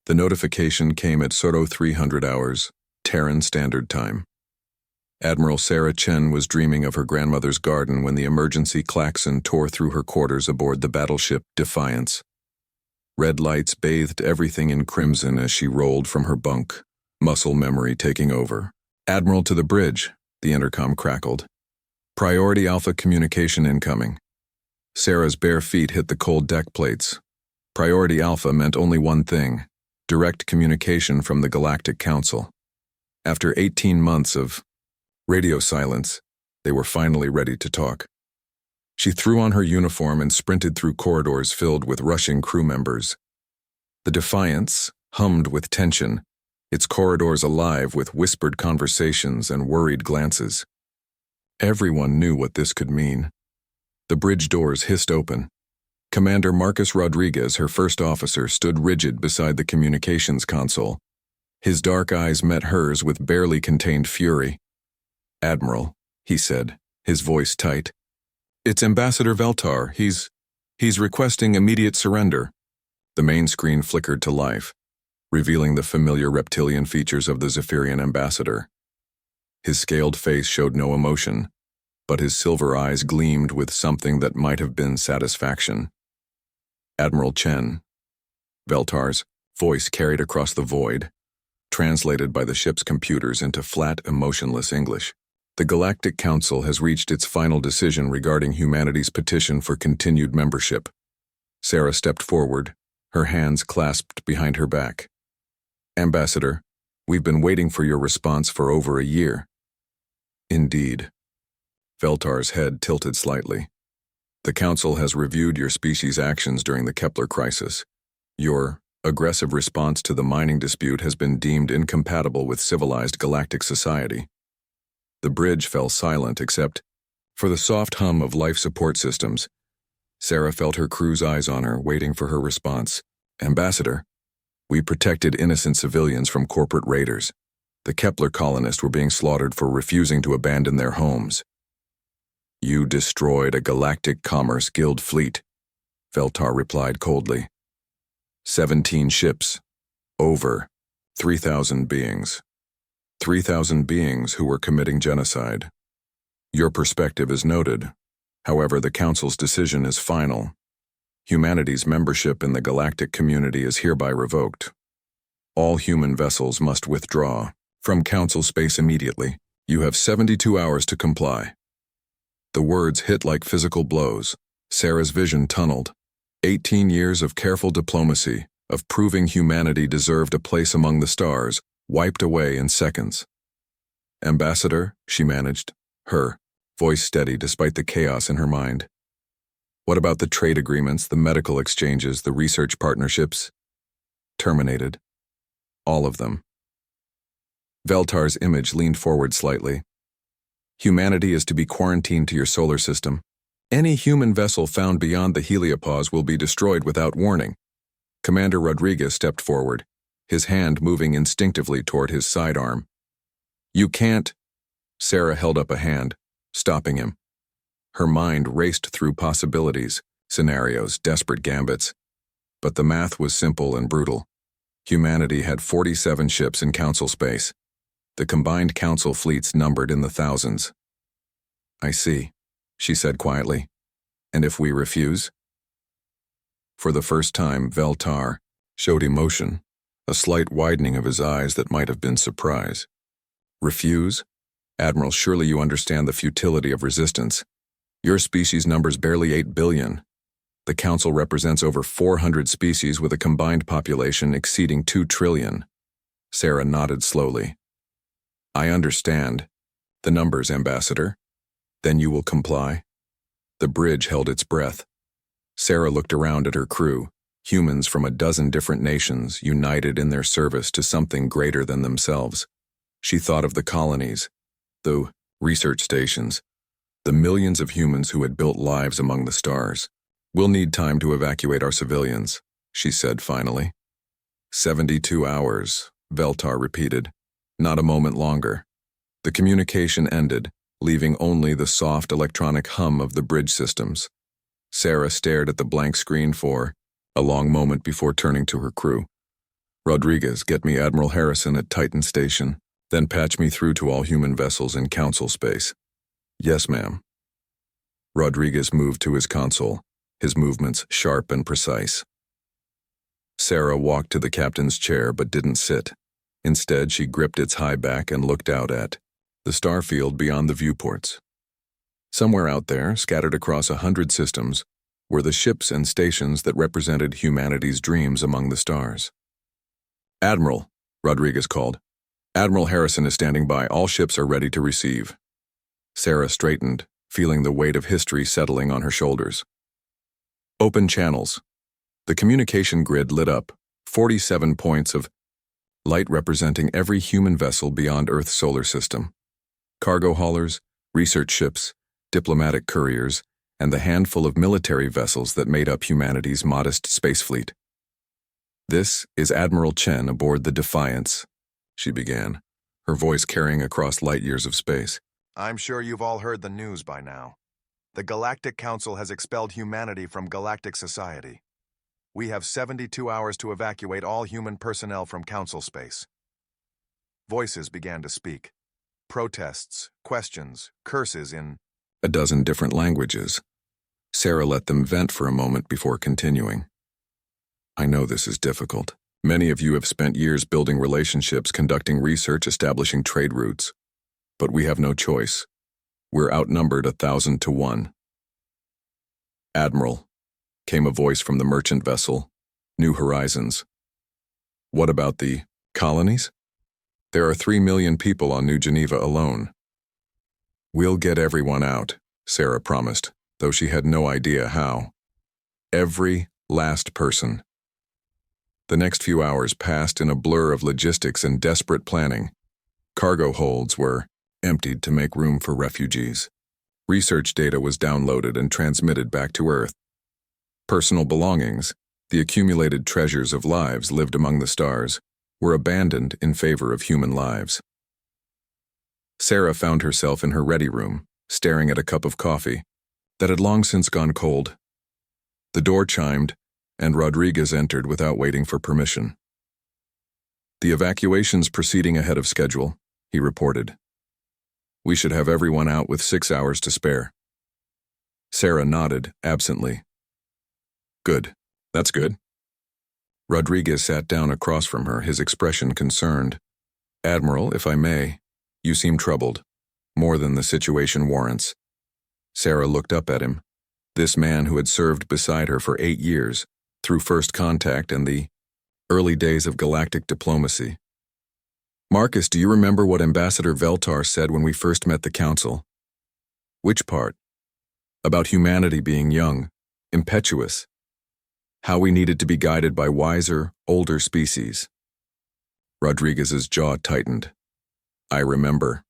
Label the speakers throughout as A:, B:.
A: The notification came at Soto 300 hours, Terran Standard Time. Admiral Sarah Chen was dreaming of her grandmother's garden when the emergency klaxon tore through her quarters aboard the battleship Defiance. Red lights bathed everything in crimson as she rolled from her bunk, muscle memory taking over. "Admiral to the bridge," the intercom crackled. "Priority Alpha communication incoming." Sarah's bare feet hit the cold deck plates. Priority Alpha meant only one thing: direct communication from the Galactic Council. After 18 months of radio silence, they were finally ready to talk. She threw on her uniform and sprinted through corridors filled with rushing crew members. The Defiance hummed with tension, its corridors alive with whispered conversations and worried glances. Everyone knew what this could mean. The bridge doors hissed open. Commander Marcus Rodriguez, her first officer, stood rigid beside the communications console. His dark eyes met hers with barely contained fury. "Admiral," he said, his voice tight. "It's Ambassador Veltar. He's requesting immediate surrender." The main screen flickered to life, revealing the familiar reptilian features of the Zephyrian ambassador. His scaled face showed no emotion, but his silver eyes gleamed with something that might have been satisfaction. "Admiral Chen," Veltar's voice carried across the void, translated by the ship's computers into flat, emotionless English. "The Galactic Council has reached its final decision regarding humanity's petition for continued membership." Sarah stepped forward, her hands clasped behind her back. "Ambassador, we've been waiting for your response for over a year." "Indeed." Veltar's head tilted slightly. "The Council has reviewed your species' actions during the Kepler crisis. Your aggressive response to the mining dispute has been deemed incompatible with civilized galactic society." The bridge fell silent except for the soft hum of life support systems. Sarah felt her crew's eyes on her, waiting for her response. "Ambassador, we protected innocent civilians from corporate raiders. The Kepler colonists were being slaughtered for refusing to abandon their homes." "You destroyed a Galactic Commerce Guild fleet," Veltar replied coldly. 17 ships, over 3,000 beings. 3,000 beings who were committing genocide. Your perspective is noted. However, the Council's decision is final. Humanity's membership in the galactic community is hereby revoked. All human vessels must withdraw from Council space immediately. You have 72 hours to comply. The words hit like physical blows. Sarah's vision tunneled. 18 years of careful diplomacy, of proving humanity deserved a place among the stars, wiped away in seconds. "Ambassador," she managed, her voice steady despite the chaos in her mind. "What about the trade agreements, the medical exchanges, the research partnerships?" "Terminated. All of them." Veltar's image leaned forward slightly. "Humanity is to be quarantined to your solar system. Any human vessel found beyond the heliopause will be destroyed without warning." Commander Rodriguez stepped forward, his hand moving instinctively toward his sidearm. "You can't." Sarah held up a hand, stopping him. Her mind raced through possibilities, scenarios, desperate gambits. But the math was simple and brutal. Humanity had 47 ships in Council space. The combined Council fleets numbered in the thousands. "I see," she said quietly. "And if we refuse?" For the first time, Veltar showed emotion, a slight widening of his eyes that might have been surprise. "Refuse? Admiral, surely you understand the futility of resistance. Your species numbers barely 8 billion. The Council represents over 400 species with a combined population exceeding 2 trillion. Sarah nodded slowly. "I understand. The numbers, Ambassador. Then you will comply?" The bridge held its breath. Sarah looked around at her crew, humans from a dozen different nations united in their service to something greater than themselves. She thought of the colonies, the research stations, the millions of humans who had built lives among the stars. "We'll need time to evacuate our civilians," she said finally. 72 hours, Veltar repeated. Not a moment longer. The communication ended, leaving only the soft electronic hum of the bridge systems. Sarah stared at the blank screen for a long moment before turning to her crew. Rodriguez, get me Admiral Harrison at Titan Station, then patch me through to all human vessels in council space. Yes, ma'am. Rodriguez moved to his console, his movements sharp and precise. Sarah walked to the captain's chair but didn't sit. Instead, she gripped its high back and looked out at the star field beyond the viewports. Somewhere out there, scattered across 100 systems, were the ships and stations that represented humanity's dreams among the stars. Admiral, Rodriguez called. Admiral Harrison is standing by. All ships are ready to receive. Sarah straightened, feeling the weight of history settling on her shoulders. Open channels. The communication grid lit up, 47 points of light representing every human vessel beyond Earth's solar system. Cargo haulers, research ships, diplomatic couriers, and the handful of military vessels that made up humanity's modest space fleet. This is Admiral Chen aboard the Defiance, she began, her voice carrying across light years of space.
B: I'm sure you've all heard the news by now. The Galactic Council has expelled humanity from galactic society. We have 72 hours to evacuate all human personnel from council space. Voices began to speak. Protests, questions, curses in
A: a dozen different languages. Sarah let them vent for a moment before continuing. I know this is difficult. Many of you have spent years building relationships, conducting research, establishing trade routes. But we have no choice. We're outnumbered 1,000 to 1. Admiral, came a voice from the merchant vessel, New Horizons. What about the colonies? There are 3 million people on New Geneva alone. We'll get everyone out, Sarah promised, though she had no idea how. Every last person. The next few hours passed in a blur of logistics and desperate planning. Cargo holds were emptied to make room for refugees. Research data was downloaded and transmitted back to Earth. Personal belongings, the accumulated treasures of lives lived among the stars, were abandoned in favor of human lives. Sarah found herself in her ready room, staring at a cup of coffee that had long since gone cold. The door chimed, and Rodriguez entered without waiting for permission. The evacuation's proceeding ahead of schedule, he reported. We should have everyone out with 6 hours to spare. Sarah nodded absently. Good. That's good. Rodriguez sat down across from her, his expression concerned. Admiral, if I may, you seem troubled, more than the situation warrants. Sarah looked up at him. This man who had served beside her for 8 years, through first contact and the early days of galactic diplomacy. Marcus, do you remember what Ambassador Veltar said when we first met the Council? Which part? About humanity being young, impetuous. How we needed to be guided by wiser, older species. Rodriguez's jaw tightened. I remember.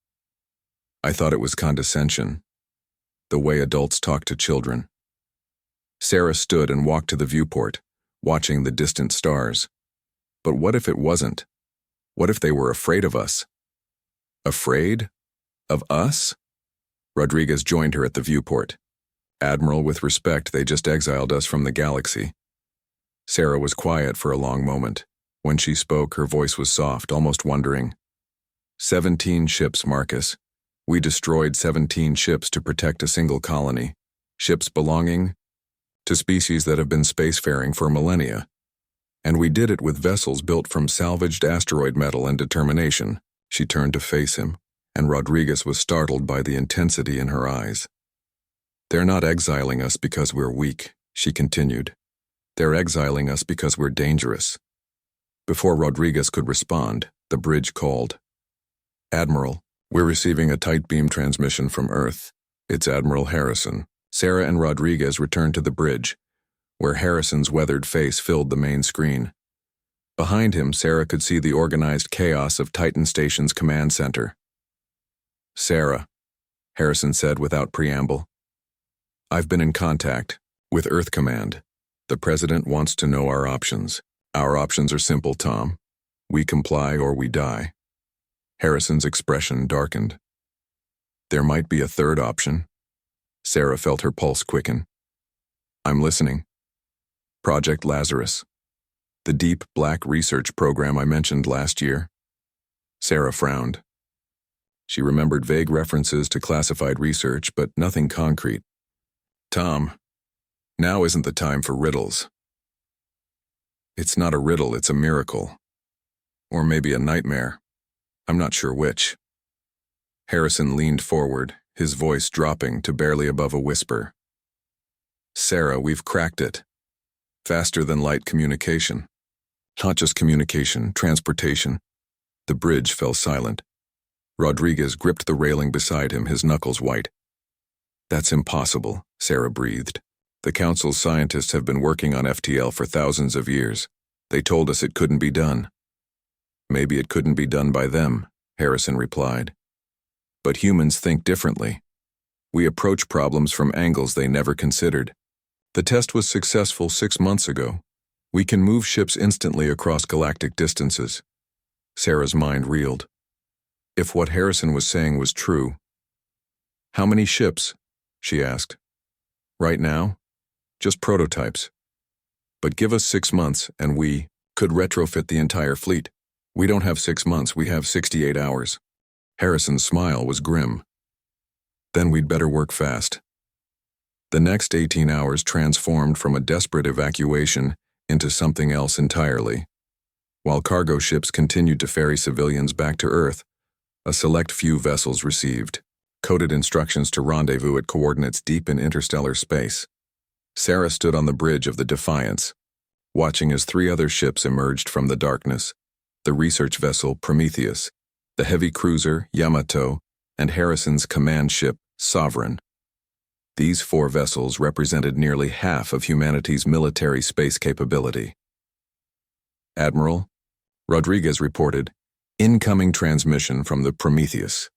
A: I thought it was condescension. The way adults talk to children. Sarah stood and walked to the viewport, watching the distant stars. But what if it wasn't? What if they were afraid of us? Afraid? Of us? Rodriguez joined her at the viewport. Admiral, with respect, they just exiled us from the galaxy. Sarah was quiet for a long moment. When she spoke, her voice was soft, almost wondering. 17 ships, Marcus. We destroyed 17 ships to protect a single colony. Ships belonging to species that have been spacefaring for millennia. And we did it with vessels built from salvaged asteroid metal and determination. She turned to face him, and Rodriguez was startled by the intensity in her eyes. They're not exiling us because we're weak, she continued. They're exiling us because we're dangerous. Before Rodriguez could respond, the bridge called. Admiral, we're receiving a tight beam transmission from Earth. It's Admiral Harrison. Sarah and Rodriguez returned to the bridge, where Harrison's weathered face filled the main screen. Behind him, Sarah could see the organized chaos of Titan Station's command center. Sarah, Harrison said without preamble. I've been in contact with Earth Command. The President wants to know our options. Our options are simple, Tom. We comply or we die. Harrison's expression darkened. There might be a third option. Sarah felt her pulse quicken. I'm listening. Project Lazarus. The deep, black research program I mentioned last year? Sarah frowned. She remembered vague references to classified research, but nothing concrete. Tom, now isn't the time for riddles. It's not a riddle, it's a miracle. Or maybe a nightmare. I'm not sure which. Harrison leaned forward, his voice dropping to barely above a whisper. Sarah, we've cracked it. Faster than light communication. Not just communication, transportation. The bridge fell silent. Rodriguez gripped the railing beside him, his knuckles white. That's impossible, Sarah breathed. The Council's scientists have been working on FTL for thousands of years. They told us it couldn't be done. Maybe it couldn't be done by them, Harrison replied. But humans think differently. We approach problems from angles they never considered. The test was successful 6 months ago. We can move ships instantly across galactic distances. Sarah's mind reeled. If what Harrison was saying was true. How many ships? She asked. Right now? Just prototypes. But give us 6 months and we could retrofit the entire fleet. We don't have 6 months, we have 68 hours. Harrison's smile was grim. Then we'd better work fast. The next 18 hours transformed from a desperate evacuation into something else entirely. While cargo ships continued to ferry civilians back to Earth, a select few vessels received coded instructions to rendezvous at coordinates deep in interstellar space. Sarah stood on the bridge of the Defiance, watching as 3 other ships emerged from the darkness: the research vessel Prometheus, the heavy cruiser Yamato, and Harrison's command ship Sovereign. These 4 vessels represented nearly half of humanity's military space capability. Admiral, Rodriguez reported, incoming transmission from the Prometheus.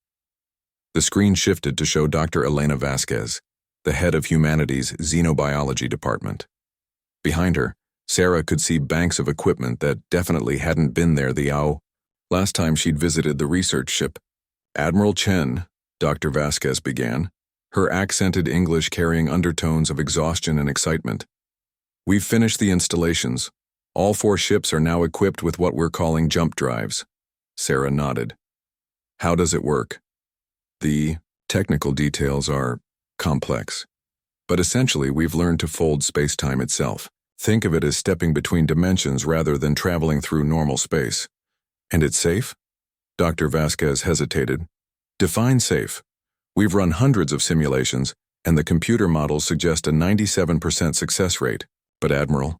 A: The screen shifted to show Dr. Elena Vasquez, the head of humanity's xenobiology department. Behind her, Sarah could see banks of equipment that definitely hadn't been there the last time she'd visited the research ship. Admiral Chen, Dr. Vasquez began, her accented English carrying undertones of exhaustion and excitement. We've finished the installations. All 4 ships are now equipped with what we're calling jump drives. Sarah nodded. How does it work? The technical details are complex. But essentially, we've learned to fold space-time itself. Think of it as stepping between dimensions rather than traveling through normal space. And it's safe? Dr. Vasquez hesitated. Define safe. We've run hundreds of simulations, and the computer models suggest a 97% success rate. But Admiral,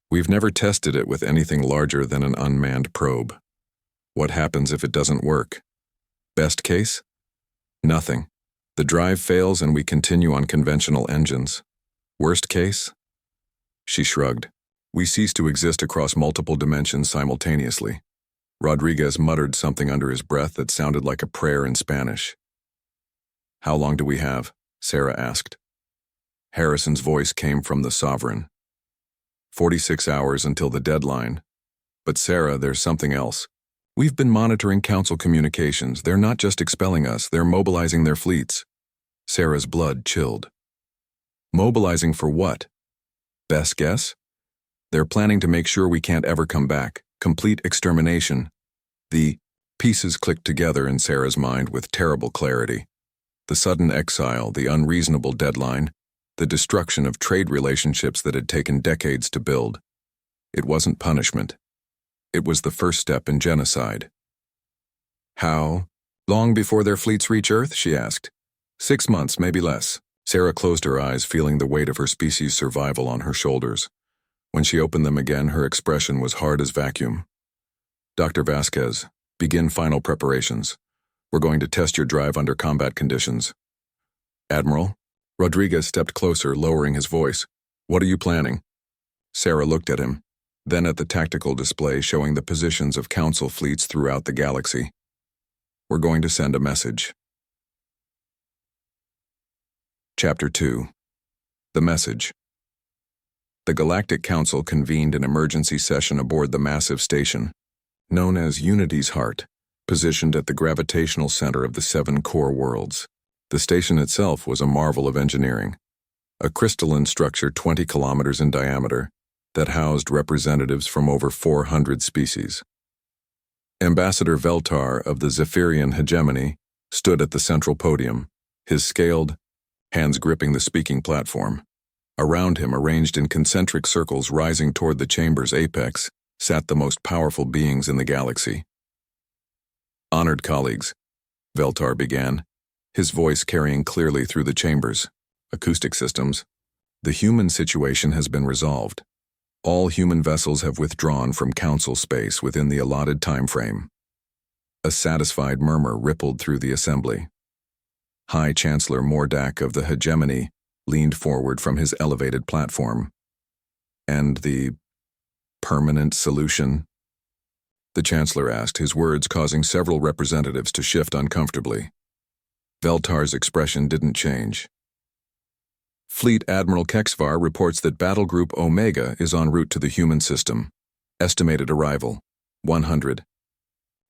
A: we've never tested it with anything larger than an unmanned probe. What happens if it doesn't work? Best case? Nothing. The drive fails and we continue on conventional engines. Worst case? She shrugged. We cease to exist across multiple dimensions simultaneously. Rodriguez muttered something under his breath that sounded like a prayer in Spanish. How long do we have? Sarah asked. Harrison's voice came from the Sovereign. 46 hours until the deadline. But Sarah, there's something else. We've been monitoring Council communications. They're not just expelling us, they're mobilizing their fleets. Sarah's blood chilled. Mobilizing for what? Best guess? They're planning to make sure we can't ever come back. Complete extermination. The pieces clicked together in Sarah's mind with terrible clarity. The sudden exile, the unreasonable deadline, the destruction of trade relationships that had taken decades to build. It wasn't punishment. It was the first step in genocide. How long before their fleets reach Earth? She asked. 6 months, maybe less. Sarah closed her eyes, feeling the weight of her species' survival on her shoulders. When she opened them again, her expression was hard as vacuum. Dr. Vasquez, begin final preparations. We're going to test your drive under combat conditions. Admiral? Rodriguez stepped closer, lowering his voice. What are you planning? Sarah looked at him, then at the tactical display showing the positions of Council fleets throughout the galaxy. We're going to send a message. Chapter 2. The Message. The Galactic Council convened an emergency session aboard the massive station, known as Unity's Heart, positioned at the gravitational center of the 7 core worlds. The station itself was a marvel of engineering. A crystalline structure 20 kilometers in diameter, that housed representatives from over 400 species. Ambassador Veltar of the Zephyrian hegemony stood at the central podium, his scaled hands gripping the speaking platform. Around him, arranged in concentric circles rising toward the chamber's apex, sat the most powerful beings in the galaxy. Honored colleagues, Veltar began, his voice carrying clearly through the chamber's acoustic systems. The human situation has been resolved. All human vessels have withdrawn from Council space within the allotted time frame. A satisfied murmur rippled through the assembly. High Chancellor Mordak of the hegemony leaned forward from his elevated platform. And the permanent solution? The Chancellor asked, his words causing several representatives to shift uncomfortably. Veltar's expression didn't change. Fleet Admiral Kexvar reports that Battle Group Omega is en route to the human system. Estimated arrival, 100.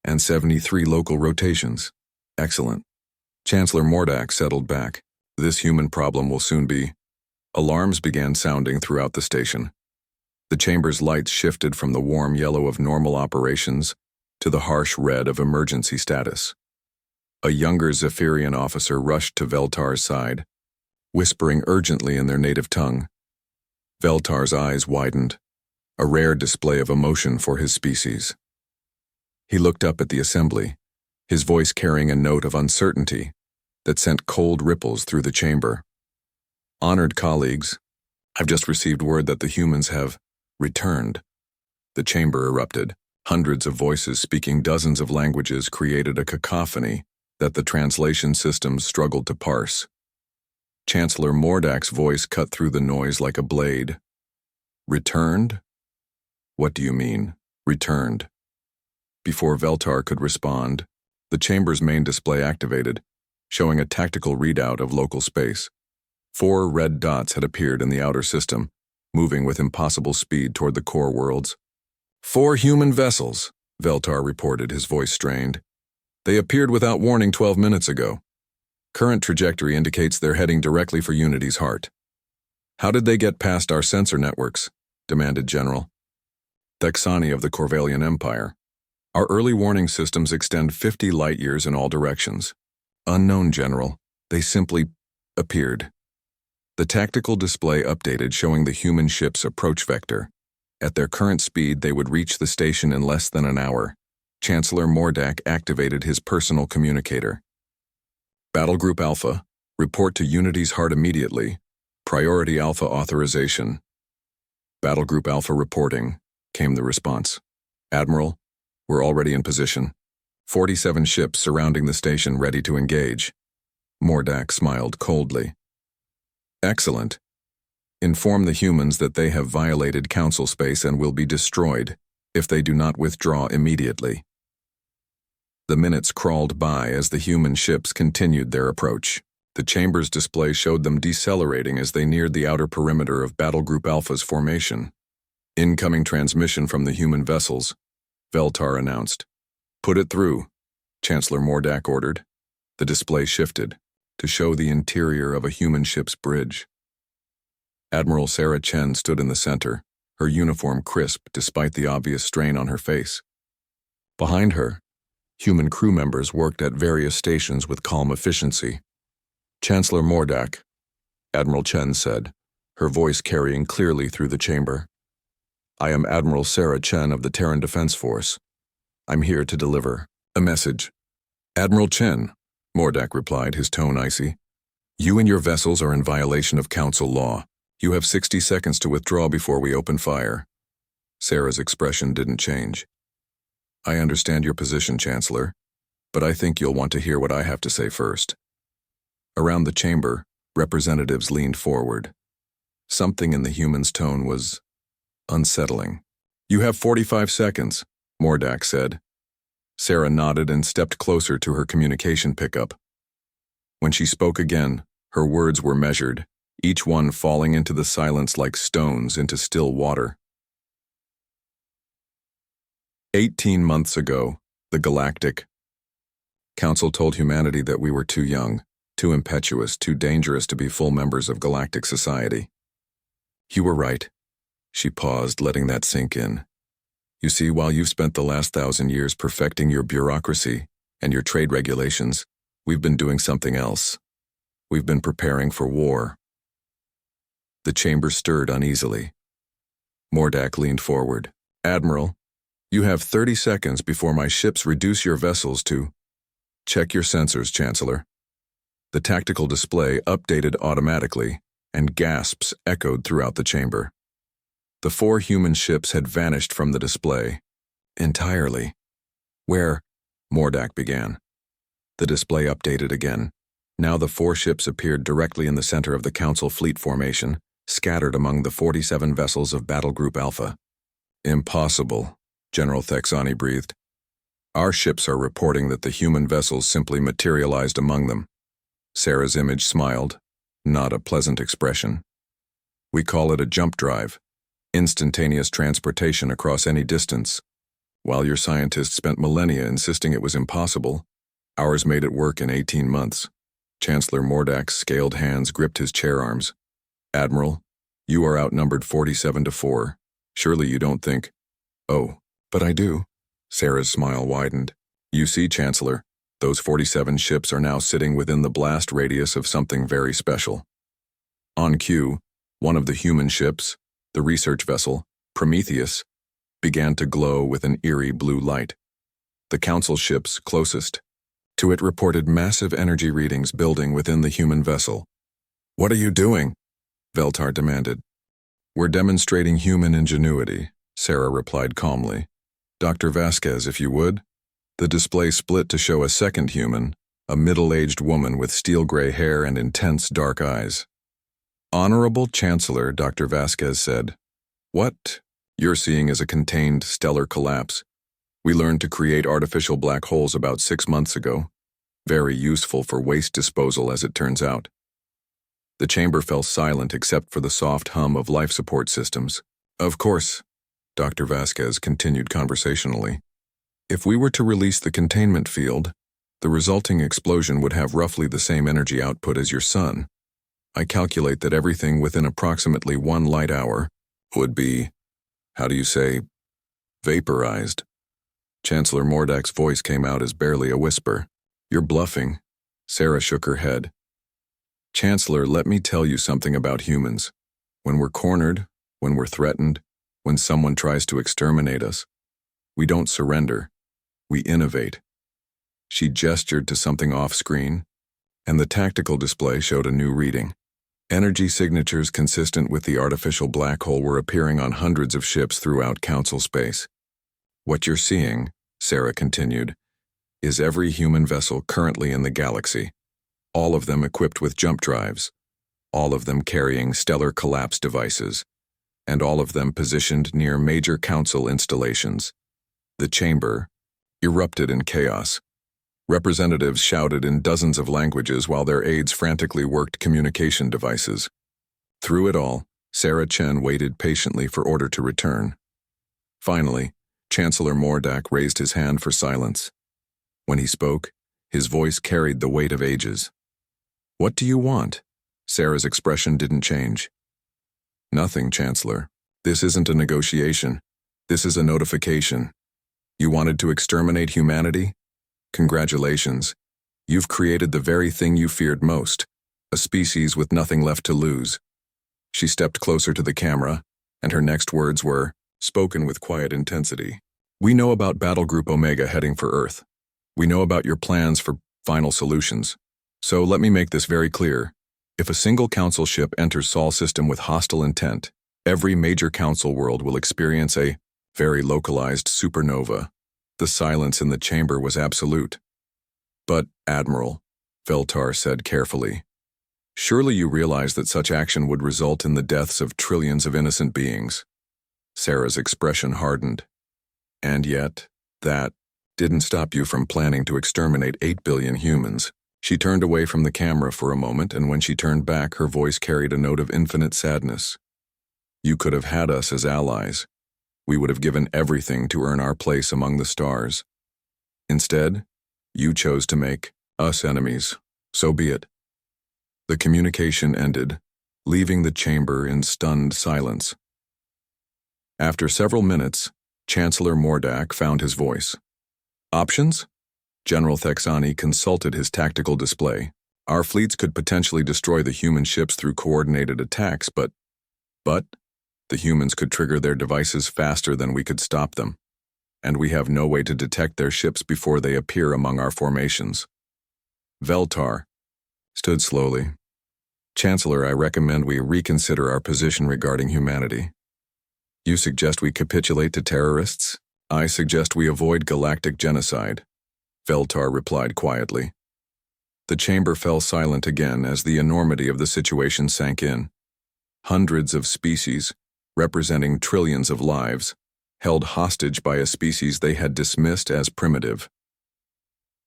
A: And 73 local rotations. Excellent. Chancellor Mordak settled back. This human problem will soon be. Alarms began sounding throughout the station. The chamber's lights shifted from the warm yellow of normal operations to the harsh red of emergency status. A younger Zephyrian officer rushed to Veltar's side, whispering urgently in their native tongue. Veltar's eyes widened, a rare display of emotion for his species. He looked up at the assembly, his voice carrying a note of uncertainty that sent cold ripples through the chamber. Honored colleagues, I've just received word that the humans have returned. The chamber erupted. Hundreds of voices speaking dozens of languages created a cacophony that the translation systems struggled to parse. Chancellor Mordak's voice cut through the noise like a blade. Returned? What do you mean, returned? Before Veltar could respond, the chamber's main display activated, showing a tactical readout of local space. 4 red dots had appeared in the outer system, moving with impossible speed toward the core worlds. 4 human vessels, Veltar reported, his voice strained. They appeared without warning 12 minutes ago. Current trajectory indicates they're heading directly for Unity's heart. How did they get past our sensor networks? Demanded General Thexani of the Corvalian Empire. Our early warning systems extend 50 light-years in all directions. Unknown, General. They simply appeared. The tactical display updated, showing the human ship's approach vector. At their current speed, they would reach the station in less than an hour. Chancellor Mordak activated his personal communicator. Battle Group Alpha, report to Unity's heart immediately. Priority Alpha authorization. Battle Group Alpha reporting, came the response. Admiral, we're already in position. 47 ships surrounding the station ready to engage. Mordak smiled coldly. Excellent. Inform the humans that they have violated Council space and will be destroyed if they do not withdraw immediately. The minutes crawled by as the human ships continued their approach. The chamber's display showed them decelerating as they neared the outer perimeter of Battle Group Alpha's formation. Incoming transmission from the human vessels, Veltar announced. Put it through, Chancellor Mordak ordered. The display shifted to show the interior of a human ship's bridge. Admiral Sarah Chen stood in the center, her uniform crisp despite the obvious strain on her face. Behind her, human crew members worked at various stations with calm efficiency. Chancellor Mordak, Admiral Chen said, her voice carrying clearly through the chamber. I am Admiral Sarah Chen of the Terran Defense Force. I'm here to deliver a message. Admiral Chen, Mordak replied, his tone icy. You and your vessels are in violation of Council law. You have 60 seconds to withdraw before we open fire. Sarah's expression didn't change. I understand your position, Chancellor, but I think you'll want to hear what I have to say first. Around the chamber, representatives leaned forward. Something in the human's tone was unsettling. You have 45 seconds, Mordak said. Sarah nodded and stepped closer to her communication pickup. When she spoke again, her words were measured, each one falling into the silence like stones into still water. 18 months ago, the Galactic Council told humanity that we were too young, too impetuous, too dangerous to be full members of galactic society. You were right. She paused, letting that sink in. You see, while you've spent the last 1,000 years perfecting your bureaucracy and your trade regulations, we've been doing something else. We've been preparing for war. The chamber stirred uneasily. Mordak leaned forward. Admiral, you have 30 seconds before my ships reduce your vessels to... Check your sensors, Chancellor. The tactical display updated automatically, and gasps echoed throughout the chamber. The 4 human ships had vanished from the display. Entirely. Where? Mordak began. The display updated again. Now the 4 ships appeared directly in the center of the Council fleet formation, scattered among the 47 vessels of Battle Group Alpha. Impossible, General Thexani breathed. Our ships are reporting that the human vessels simply materialized among them. Sarah's image smiled, not a pleasant expression. We call it a jump drive, instantaneous transportation across any distance. While your scientists spent millennia insisting it was impossible, ours made it work in 18 months. Chancellor Mordak's scaled hands gripped his chair arms. Admiral, you are outnumbered 47-4. Surely you don't think... Oh, but I do. Sarah's smile widened. You see, Chancellor, those 47 ships are now sitting within the blast radius of something very special. On cue, one of the human ships, the research vessel, Prometheus, began to glow with an eerie blue light. The Council ships closest to it reported massive energy readings building within the human vessel. What are you doing? Veltar demanded. We're demonstrating human ingenuity, Sarah replied calmly. Dr. Vasquez, if you would. The display split to show a second human, a middle-aged woman with steel-gray hair and intense dark eyes. Honorable Chancellor, Dr. Vasquez said. What you're seeing is a contained stellar collapse. We learned to create artificial black holes about 6 months ago. Very useful for waste disposal, as it turns out. The chamber fell silent except for the soft hum of life support systems. Of course, Dr. Vasquez continued conversationally. If we were to release the containment field, the resulting explosion would have roughly the same energy output as your sun. I calculate that everything within approximately 1 light hour would be, vaporized. Chancellor Mordak's voice came out as barely a whisper. You're bluffing. Sarah shook her head. Chancellor, let me tell you something about humans. When we're cornered, when we're threatened, when someone tries to exterminate us, we don't surrender. We innovate. She gestured to something off-screen, and the tactical display showed a new reading. Energy signatures consistent with the artificial black hole were appearing on hundreds of ships throughout Council space. What you're seeing, Sarah continued, is every human vessel currently in the galaxy, all of them equipped with jump drives, all of them carrying stellar collapse devices, and all of them positioned near major Council installations. The chamber erupted in chaos. Representatives shouted in dozens of languages while their aides frantically worked communication devices. Through it all, Sarah Chen waited patiently for order to return. Finally, Chancellor Mordak raised his hand for silence. When he spoke, his voice carried the weight of ages. What do you want? Sarah's expression didn't change. Nothing, Chancellor. This isn't a negotiation. This is a notification. You wanted to exterminate humanity? Congratulations. You've created the very thing you feared most, a species with nothing left to lose. She stepped closer to the camera, and her next words were, spoken with quiet intensity. We know about Battle Group Omega heading for Earth. We know about your plans for final solutions. So let me make this very clear. If a single Council ship enters Sol system with hostile intent, every major Council world will experience a very localized supernova. The silence in the chamber was absolute. But, Admiral, Veltar said carefully, surely you realize that such action would result in the deaths of trillions of innocent beings. Sarah's expression hardened. And yet, that didn't stop you from planning to exterminate 8 billion humans. She turned away from the camera for a moment, and when she turned back, her voice carried a note of infinite sadness. You could have had us as allies. We would have given everything to earn our place among the stars. Instead, you chose to make us enemies. So be it. The communication ended, leaving the chamber in stunned silence. After several minutes, Chancellor Mordak found his voice. Options? General Thexani consulted his tactical display. Our fleets could potentially destroy the human ships through coordinated attacks, but the humans could trigger their devices faster than we could stop them, and we have no way to detect their ships before they appear among our formations. Veltar stood slowly. Chancellor, I recommend we reconsider our position regarding humanity. You suggest we capitulate to terrorists? I suggest we avoid galactic genocide, Veltar replied quietly. The chamber fell silent again as the enormity of the situation sank in. Hundreds of species, representing trillions of lives, held hostage by a species they had dismissed as primitive.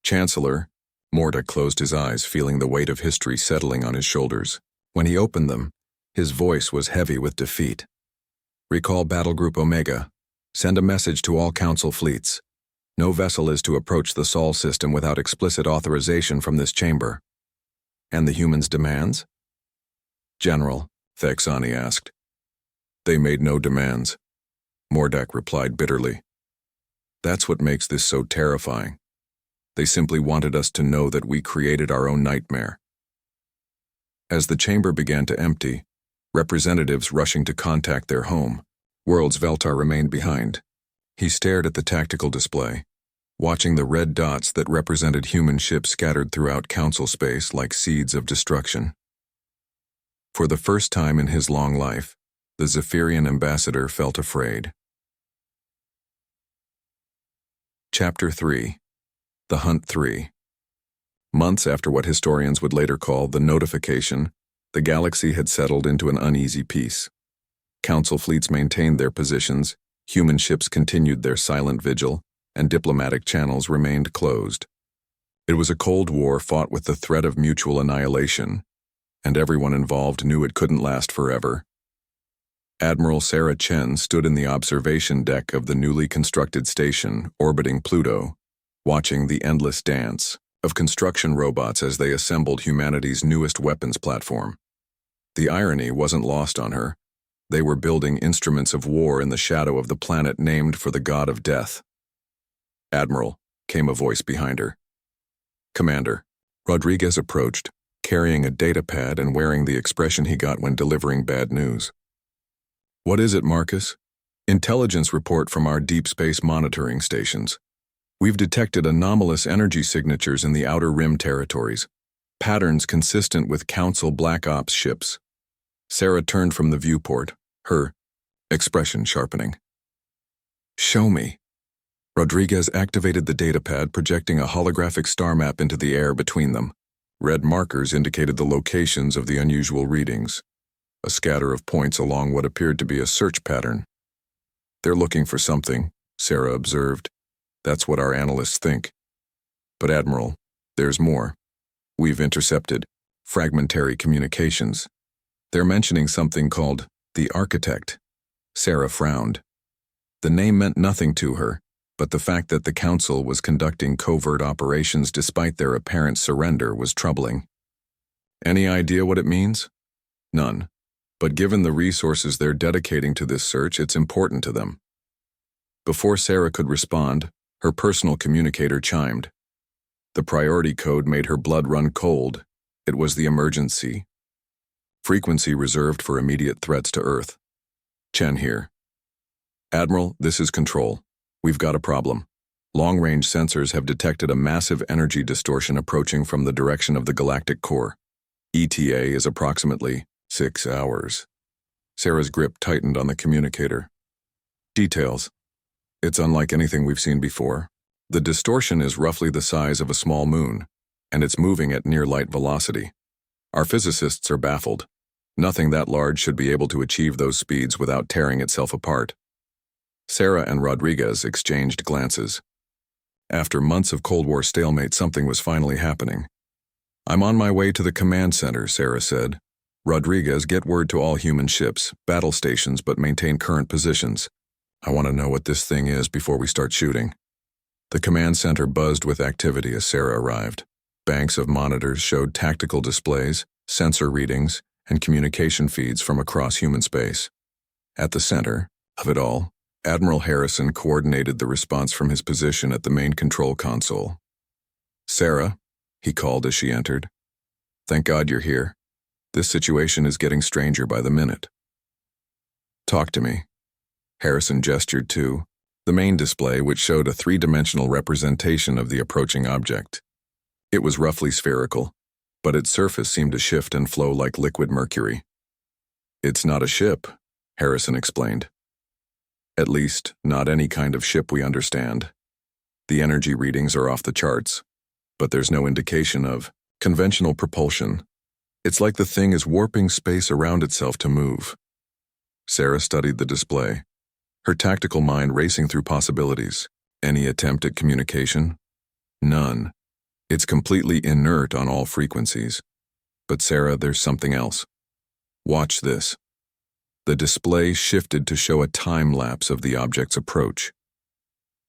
A: Chancellor, Mordak closed his eyes, feeling the weight of history settling on his shoulders. When he opened them, his voice was heavy with defeat. Recall Battle Group Omega. Send a message to all Council fleets. No vessel is to approach the Sol system without explicit authorization from this chamber. And the humans' demands? General, Thexani asked. They made no demands, Mordak replied bitterly. That's what makes this so terrifying. They simply wanted us to know that we created our own nightmare. As the chamber began to empty, representatives rushing to contact their home, worlds, Veltar remained behind. He stared at the tactical display, watching the red dots that represented human ships scattered throughout Council space like seeds of destruction. For the first time in his long life, the Zephyrian ambassador felt afraid. Chapter 3. The Hunt 3. Months after what historians would later call the notification, the galaxy had settled into an uneasy peace. Council fleets maintained their positions, human ships continued their silent vigil, and diplomatic channels remained closed. It was a Cold War fought with the threat of mutual annihilation, and everyone involved knew it couldn't last forever. Admiral Sarah Chen stood in the observation deck of the newly constructed station orbiting Pluto, watching the endless dance of construction robots as they assembled humanity's newest weapons platform. The irony wasn't lost on her. They were building instruments of war in the shadow of the planet named for the god of death. Admiral, came a voice behind her. Commander. Rodriguez approached, carrying a datapad and wearing the expression he got when delivering bad news. What is it, Marcus? Intelligence report from our deep space monitoring stations. We've detected anomalous energy signatures in the Outer Rim territories, patterns consistent with Council Black Ops ships. Sarah turned from the viewport, her expression sharpening. Show me. Rodriguez activated the datapad, projecting a holographic star map into the air between them. Red markers indicated the locations of the unusual readings, a scatter of points along what appeared to be a search pattern. They're looking for something, Sarah observed. That's what our analysts think. But Admiral, there's more. We've intercepted fragmentary communications. They're mentioning something called the Architect. Sarah frowned. The name meant nothing to her, but the fact that the Council was conducting covert operations despite their apparent surrender was troubling. Any idea what it means? None. But given the resources they're dedicating to this search, it's important to them. Before Sarah could respond, her personal communicator chimed. The priority code made her blood run cold. It was the emergency. Frequency reserved for immediate threats to Earth. Chen here. Admiral, this is Control. We've got a problem. Long-range sensors have detected a massive energy distortion approaching from the direction of the galactic core. ETA is approximately 6 hours. Sarah's grip tightened on the communicator. Details. It's unlike anything we've seen before. The distortion is roughly the size of a small moon, and it's moving at near light velocity. Our physicists are baffled. Nothing that large should be able to achieve those speeds without tearing itself apart. Sarah and Rodriguez exchanged glances. After months of Cold War stalemate, something was finally happening. I'm on my way to the command center, Sarah said. Rodriguez, get word to all human ships, battle stations, but maintain current positions. I want to know what this thing is before we start shooting. The command center buzzed with activity as Sarah arrived. Banks of monitors showed tactical displays, sensor readings, and communication feeds from across human space. At the center, Of it all, Admiral Harrison coordinated the response from his position at the main control console. "Sarah," he called as she entered. "Thank God you're here. This situation is getting stranger by the minute." "Talk to me." Harrison gestured to the main display, which showed a three-dimensional representation of the approaching object. It was roughly spherical, but its surface seemed to shift and flow like liquid mercury. "It's not a ship," Harrison explained. "At least, not any kind of ship we understand. The energy readings are off the charts, but there's no indication of conventional propulsion. It's like the thing is warping space around itself to move." Sarah studied the display, her tactical mind racing through possibilities. Any attempt at communication? None. It's completely inert on all frequencies. But Sarah, there's something else. Watch this. The display shifted to show a time lapse of the object's approach.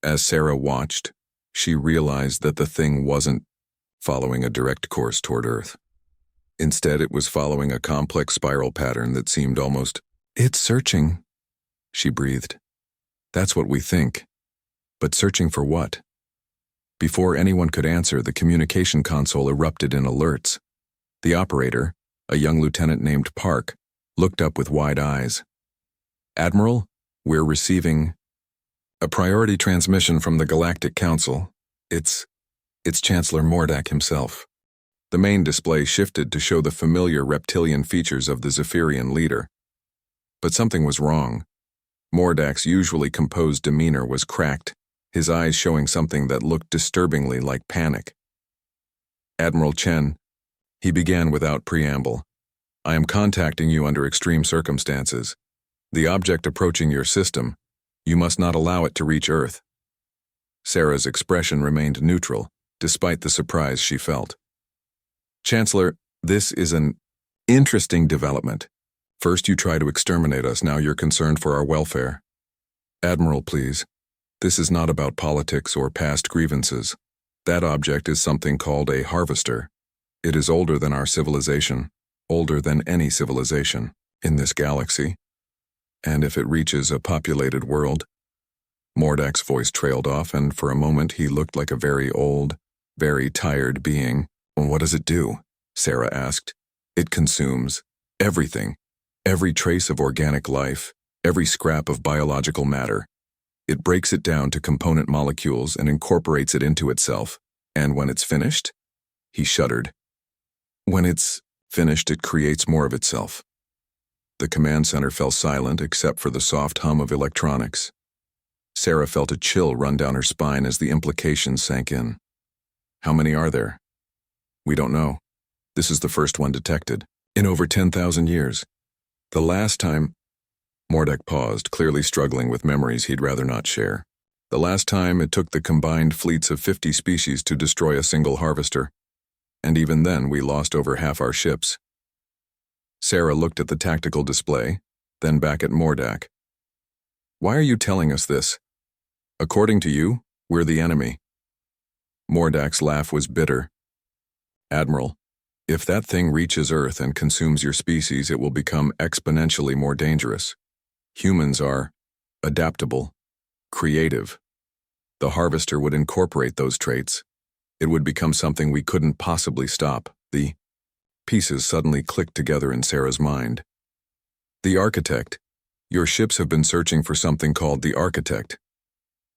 A: As Sarah watched, she realized that the thing wasn't following a direct course toward Earth. Instead, it was following a complex spiral pattern that seemed almost, "It's searching," she breathed. "That's what we think. But searching for what?" Before anyone could answer, the communication console erupted in alerts. The operator, a young lieutenant named Park, looked up with wide eyes. "Admiral, we're receiving a priority transmission from the Galactic Council. It's Chancellor Mordak himself." The main display shifted to show the familiar reptilian features of the Zephyrian leader. But something was wrong. Mordak's usually composed demeanor was cracked, his eyes showing something that looked disturbingly like panic. "Admiral Chen," he began without preamble, "I am contacting you under extreme circumstances. The object approaching your system, you must not allow it to reach Earth." Sarah's expression remained neutral, despite the surprise she felt. "Chancellor, this is an interesting development. First you try to exterminate us, now you're concerned for our welfare." "Admiral, please. This is not about politics or past grievances. That object is something called a harvester. It is older than our civilization, older than any civilization in this galaxy. And if it reaches a populated world..." Mordak's voice trailed off, and for a moment he looked like a very old, very tired being. "What does it do?" Sarah asked. "It consumes everything. Every trace of organic life, every scrap of biological matter. It breaks it down to component molecules and incorporates it into itself. And when it's finished," he shuddered. "When it's finished, it creates more of itself." The command center fell silent except for the soft hum of electronics. Sarah felt a chill run down her spine as the implications sank in. "How many are there?" "We don't know. This is the first one detected. In over 10,000 years. The last time..." Mordak paused, clearly struggling with memories he'd rather not share. "The last time it took the combined fleets of 50 species to destroy a single harvester. And even then we lost over half our ships." Sarah looked at the tactical display, then back at Mordak. "Why are you telling us this? According to you, we're the enemy." Mordak's laugh was bitter. "Admiral, if that thing reaches Earth and consumes your species, it will become exponentially more dangerous. Humans are adaptable, creative. The harvester would incorporate those traits. It would become something we couldn't possibly stop." The pieces suddenly clicked together in Sarah's mind. "The Architect. Your ships have been searching for something called the Architect."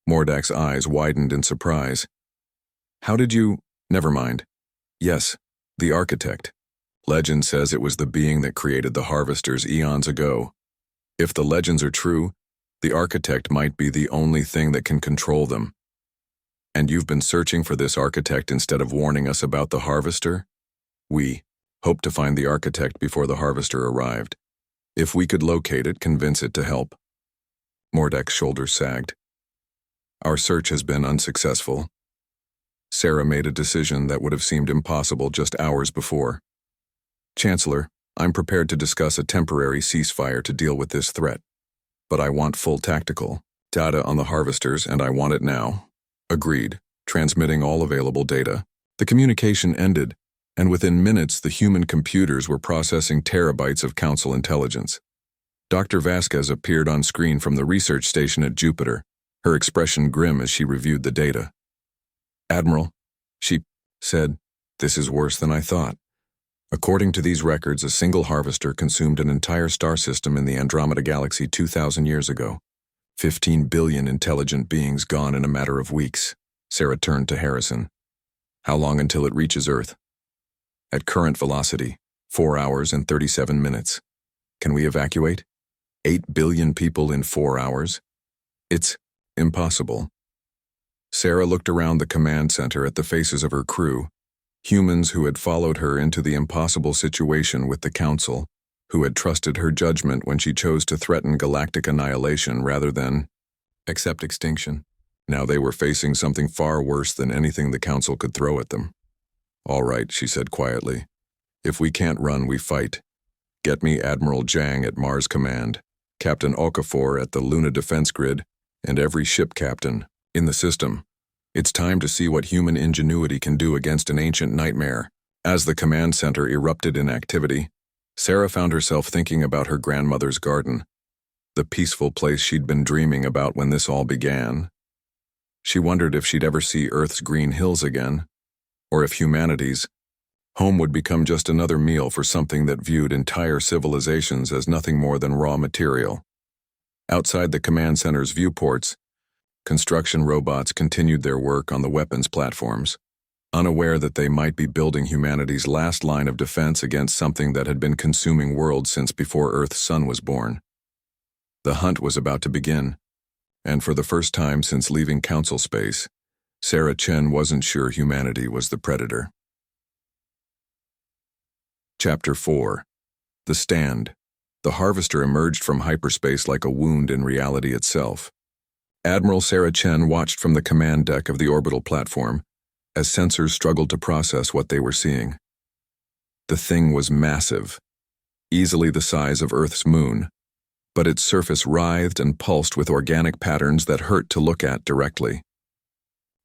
A: Mordak's eyes widened in surprise. "How did you..." "Never mind. Yes, the Architect. Legend says it was the being that created the harvesters eons ago. If the legends are true, the Architect might be the only thing that can control them. And you've been searching for this Architect instead of warning us about the harvester? We hoped to find the Architect before the harvester arrived. If we could locate it, convince it to help." Mordak's shoulders sagged. "Our search has been unsuccessful." Sarah made a decision that would have seemed impossible just hours before. "Chancellor, I'm prepared to discuss a temporary ceasefire to deal with this threat. But I want full tactical data on the harvesters, and I want it now." Agreed, transmitting all available data. The communication ended, and within minutes the human computers were processing terabytes of Council intelligence. Dr. Vasquez appeared on screen from the research station at Jupiter, her expression grim as she reviewed the data. "Admiral," she said, "this is worse than I thought. According to these records, a single harvester consumed an entire star system in the Andromeda Galaxy 2,000 years ago. 15 billion intelligent beings gone in a matter of weeks." Sarah turned to Harrison. "How long until it reaches Earth?" "At current velocity, 4 hours and 37 minutes. Can we evacuate? 8 billion people in 4 hours? It's impossible." Sarah looked around the command center at the faces of her crew, humans who had followed her into the impossible situation with the Council, who had trusted her judgment when she chose to threaten galactic annihilation rather than accept extinction. Now they were facing something far worse than anything the Council could throw at them. "All right," she said quietly. "If we can't run, we fight. Get me Admiral Jang at Mars Command, Captain Okafor at the Luna Defense Grid, and every ship captain in the system. It's time to see what human ingenuity can do against an ancient nightmare." As the command center erupted in activity, Sarah found herself thinking about her grandmother's garden, the peaceful place she'd been dreaming about when this all began. She wondered if she'd ever see Earth's green hills again, or if humanity's home would become just another meal for something that viewed entire civilizations as nothing more than raw material. Outside the command center's viewports, construction robots continued their work on the weapons platforms, unaware that they might be building humanity's last line of defense against something that had been consuming worlds since before Earth's sun was born. The hunt was about to begin, and for the first time since leaving Council space, Sarah Chen wasn't sure humanity was the predator. Chapter 4. The Stand. The Harvester emerged from hyperspace like a wound in reality itself. Admiral Sarah Chen watched from the command deck of the orbital platform as sensors struggled to process what they were seeing. The thing was massive, easily the size of Earth's moon, but its surface writhed and pulsed with organic patterns that hurt to look at directly.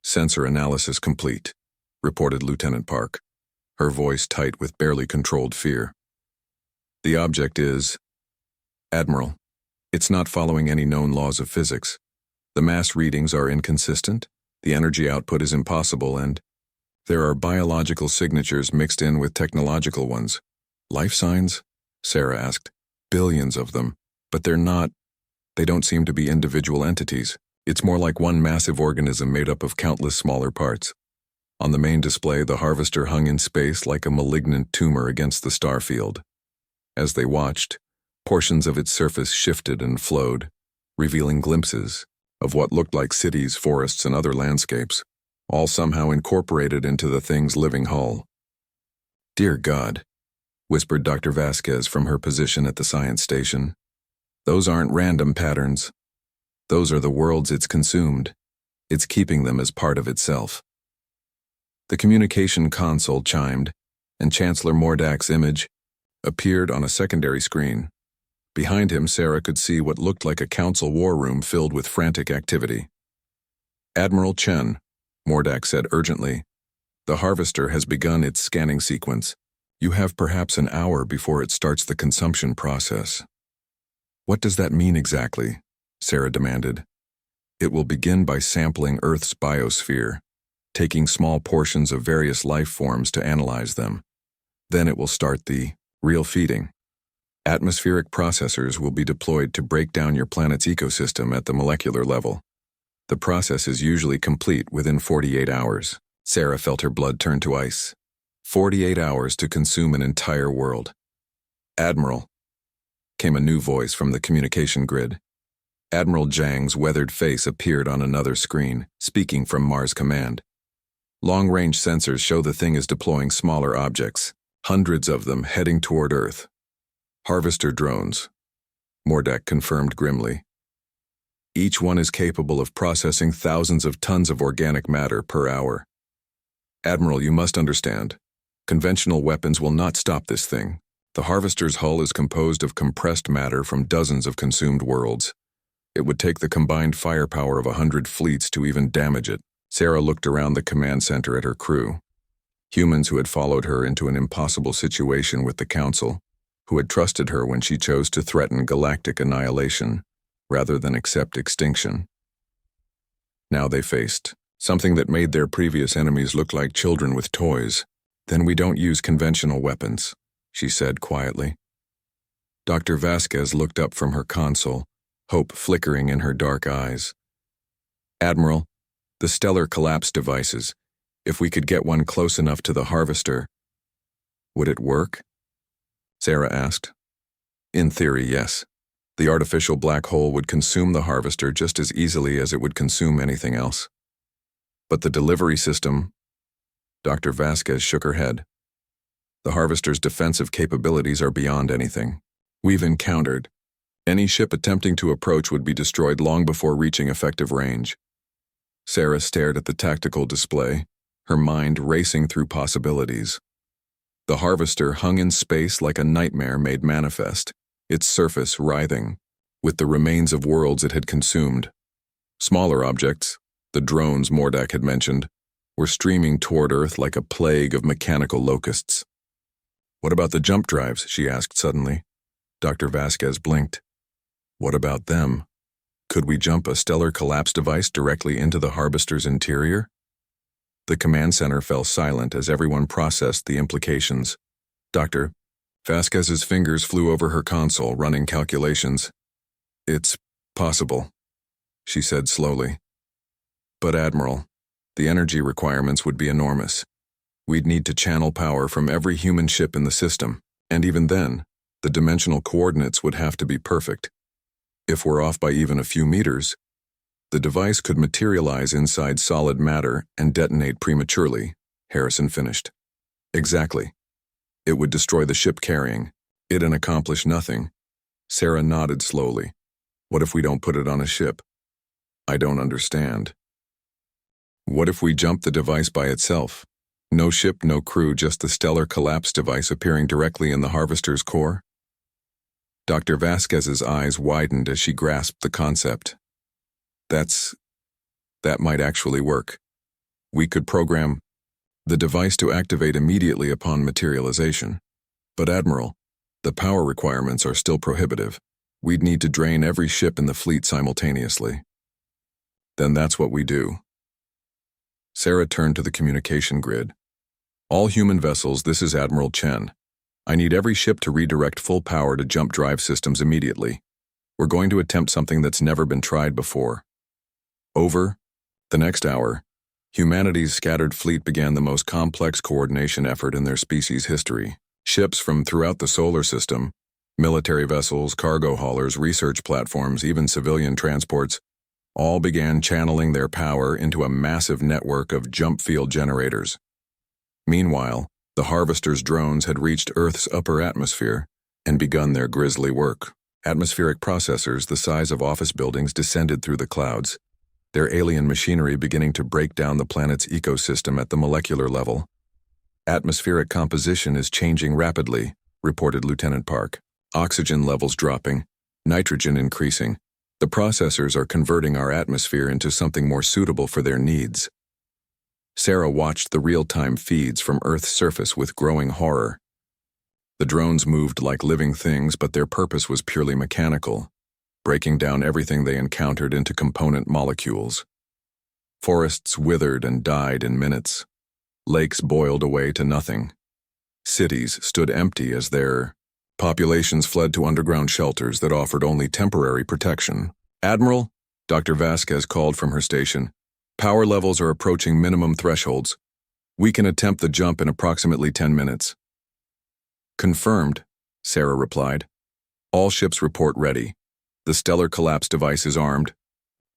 A: "Sensor analysis complete," reported Lieutenant Park, her voice tight with barely controlled fear. "The object is, Admiral, it's not following any known laws of physics. The mass readings are inconsistent, the energy output is impossible, and there are biological signatures mixed in with technological ones." "Life signs?" Sarah asked. "Billions of them, but they don't seem to be individual entities. It's more like one massive organism made up of countless smaller parts." On the main display, the Harvester hung in space like a malignant tumor against the star field. As they watched, portions of its surface shifted and flowed, revealing glimpses of what looked like cities, forests, and other landscapes, all somehow incorporated into the thing's living hull. "Dear God," whispered Dr. Vasquez from her position at the science station. "Those aren't random patterns. Those are the worlds it's consumed. It's keeping them as part of itself." The communication console chimed, and Chancellor Mordak's image appeared on a secondary screen. Behind him, Sarah could see what looked like a council war room filled with frantic activity. "Admiral Chen," Mordak said urgently, "the Harvester has begun its scanning sequence. You have perhaps an hour before it starts the consumption process." "What does that mean exactly?" Sarah demanded. "It will begin by sampling Earth's biosphere, taking small portions of various life forms to analyze them. Then it will start the real feeding. Atmospheric processors will be deployed to break down your planet's ecosystem at the molecular level. The process is usually complete within 48 hours. Sarah felt her blood turn to ice. 48 hours to consume an entire world. "Admiral," came a new voice from the communication grid. Admiral Jang's weathered face appeared on another screen, speaking from Mars Command. "Long-range sensors show the thing is deploying smaller objects, hundreds of them heading toward Earth. Harvester drones," Mordak confirmed grimly. "Each one is capable of processing thousands of tons of organic matter per hour. Admiral, you must understand. Conventional weapons will not stop this thing. The Harvester's hull is composed of compressed matter from dozens of consumed worlds. It would take the combined firepower of 100 fleets to even damage it." Sarah looked around the command center at her crew. Humans who had followed her into an impossible situation with the Council, who had trusted her when she chose to threaten galactic annihilation rather than accept extinction. Now they faced something that made their previous enemies look like children with toys. "Then we don't use conventional weapons," she said quietly. Dr. Vasquez looked up from her console, hope flickering in her dark eyes. "Admiral, the stellar collapse devices, if we could get one close enough to the harvester." "Would it work?" Sarah asked. "In theory, yes. The artificial black hole would consume the harvester just as easily as it would consume anything else. But the delivery system..." Dr. Vasquez shook her head. "The harvester's defensive capabilities are beyond anything we've encountered. Any ship attempting to approach would be destroyed long before reaching effective range." Sarah stared at the tactical display, her mind racing through possibilities. The harvester hung in space like a nightmare made manifest, its surface writhing, with the remains of worlds it had consumed. Smaller objects, the drones Mordak had mentioned, were streaming toward Earth like a plague of mechanical locusts. "What about the jump drives?" she asked suddenly. Dr. Vasquez blinked. "What about them? Could we jump a stellar collapse device directly into the harvester's interior?" The command center fell silent as everyone processed the implications. Dr. Vasquez's fingers flew over her console, running calculations. "It's possible," she said slowly. "But Admiral, the energy requirements would be enormous. We'd need to channel power from every human ship in the system, and even then, the dimensional coordinates would have to be perfect. If we're off by even a few meters, the device could materialize inside solid matter and detonate prematurely," Harrison finished. "Exactly. It would destroy the ship carrying it and accomplish nothing." Sarah nodded slowly. "What if we don't put it on a ship?" "I don't understand." "What if we jump the device by itself? No ship, no crew, just the stellar collapse device appearing directly in the harvester's core?" Dr. Vasquez's eyes widened as she grasped the concept. That might actually work. We could program the device to activate immediately upon materialization. But Admiral, the power requirements are still prohibitive. We'd need to drain every ship in the fleet simultaneously." "Then that's what we do." Sarah turned to the communication grid. "All human vessels, this is Admiral Chen. I need every ship to redirect full power to jump drive systems immediately. We're going to attempt something that's never been tried before." Over the next hour, humanity's scattered fleet began the most complex coordination effort in their species' history. Ships from throughout the solar system, military vessels, cargo haulers, research platforms, even civilian transports, all began channeling their power into a massive network of jump field generators. Meanwhile, the harvester's drones had reached Earth's upper atmosphere and begun their grisly work. Atmospheric processors the size of office buildings descended through the clouds, their alien machinery beginning to break down the planet's ecosystem at the molecular level. "Atmospheric composition is changing rapidly," reported Lieutenant Park. "Oxygen levels dropping, nitrogen increasing. The processors are converting our atmosphere into something more suitable for their needs." Sarah watched the real-time feeds from Earth's surface with growing horror. The drones moved like living things, but their purpose was purely mechanical, breaking down everything they encountered into component molecules. Forests withered and died in minutes. Lakes boiled away to nothing. Cities stood empty as their populations fled to underground shelters that offered only temporary protection. "Admiral," Dr. Vasquez called from her station, "power levels are approaching minimum thresholds. We can attempt the jump in approximately 10 minutes. "Confirmed," Sarah replied. "All ships report ready. The stellar collapse device is armed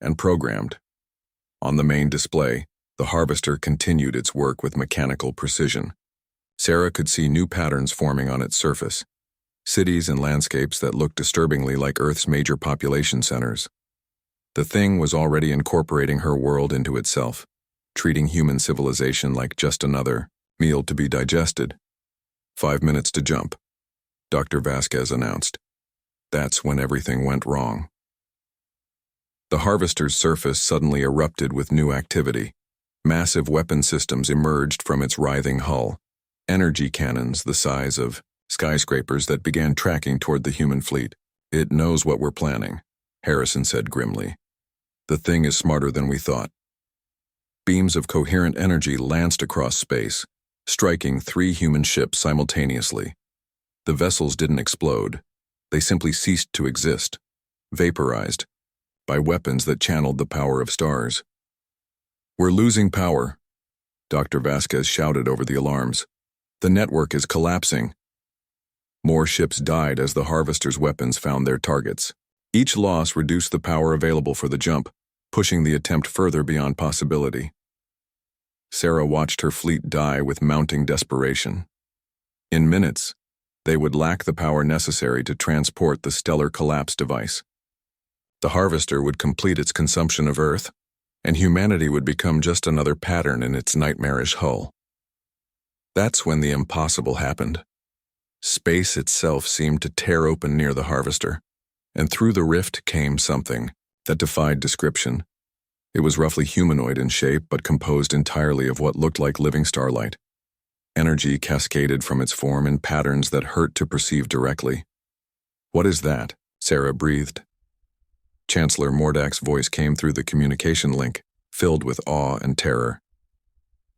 A: and programmed." On the main display, the harvester continued its work with mechanical precision. Sarah could see new patterns forming on its surface, cities and landscapes that looked disturbingly like Earth's major population centers. The thing was already incorporating her world into itself, treating human civilization like just another meal to be digested. 5 minutes to jump, Dr. Vasquez announced. That's when everything went wrong. The harvester's surface suddenly erupted with new activity. Massive weapon systems emerged from its writhing hull. Energy cannons the size of skyscrapers that began tracking toward the human fleet. "It knows what we're planning," Harrison said grimly. "The thing is smarter than we thought." Beams of coherent energy lanced across space, striking 3 human ships simultaneously. The vessels didn't explode. They simply ceased to exist, vaporized, by weapons that channeled the power of stars. "We're losing power," Dr. Vasquez shouted over the alarms. "The network is collapsing." More ships died as the Harvester's weapons found their targets. Each loss reduced the power available for the jump, pushing the attempt further beyond possibility. Sarah watched her fleet die with mounting desperation. In minutes, they would lack the power necessary to transport the stellar collapse device. The Harvester would complete its consumption of Earth, and humanity would become just another pattern in its nightmarish hull. That's when the impossible happened. Space itself seemed to tear open near the Harvester, and through the rift came something that defied description. It was roughly humanoid in shape, but composed entirely of what looked like living starlight. Energy cascaded from its form in patterns that hurt to perceive directly. "What is that?" Sarah breathed. Chancellor Mordak's voice came through the communication link, filled with awe and terror.